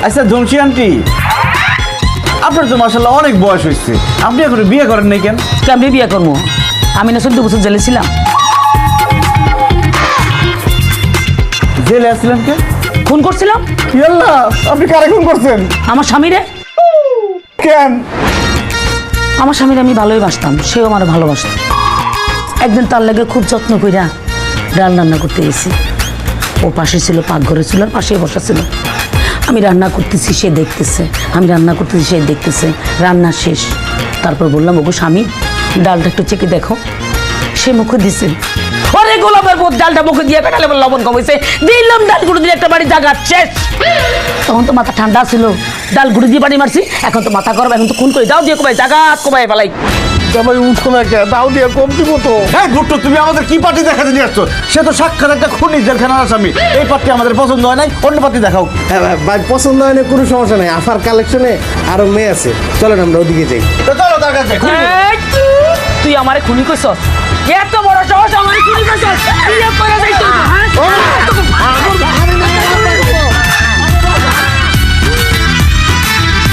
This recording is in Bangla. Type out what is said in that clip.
আচ্ছা জমশি আন্টি, আপনার তো মাশাআল্লাহ অনেক বয়স হয়েছে, আপনি এখন বিয়ে করেন নাই কেন? আমি বিয়ে করবো? আমি না 14 বছর জেলে ছিলাম। জেলে আসছিলেন কে? খুন করছিলাম। ইয়াল্লাহ, আপনি কারে খুন করছেন? আমার স্বামীরে। কেন? আমার স্বামীরে আমি ভালোই বাসতাম, সেও আমার ভালোবাসত। একদিন তার লাগে খুব যত্ন কইরা ডাল রান্না করতে গেছি। ও পাশে ছিল, পাকঘরে ছিল, আর পাশে বসা ছিল। আমি রান্না করতেছি, সে দেখতেছে, আমি রান্না করতেছি, সে দেখতেছে। রান্না শেষ, তারপর বললাম, ওগো স্বামী, ডালটা একটু চেকে দেখো। সে মুখে দিছে, ওরে গোলাপের পর ডালটা মুখে দিয়ে কাটালে লবণ কমেছে। দিলাম ডাল গুঁড়ো দিয়ে একটা বাড়ি জায়গা শেষ। তখন তো মাথা ঠান্ডা ছিল, ডাল গুঁড়ো দিয়ে বাড়ি মারছি। এখন তো মাথা গরম, এখন তো খুন করে দাও দিয়ে কমাই জায়গা কমাই ফেলাই। জামাই উঠো না কে, দাও দিয়ে কম দিব তো। হ্যাঁ গুট্টু, তুমি আমাদের কি পার্টি দেখাতে নিয়ে আসছো? সে তো সাক্ষাৎ একটা খুনি জেলখানার আসামি। এই পার্টি আমাদের পছন্দ হয় নাই, অন্য পার্টি দেখাও। হ্যাঁ ভাই, পছন্দ হয় না কোনো সমস্যা নাই, আফার কালেকশনে আরো মেয়ে আছে, চলেন আমরা ওদিকে যাই। তো চলো তার কাছে। এই, তুই আমারে খুনি কইছস? এত বড় সাহস আমারে খুনি কইছস? বিয়ে করে যাইছিস, হ্যাঁ?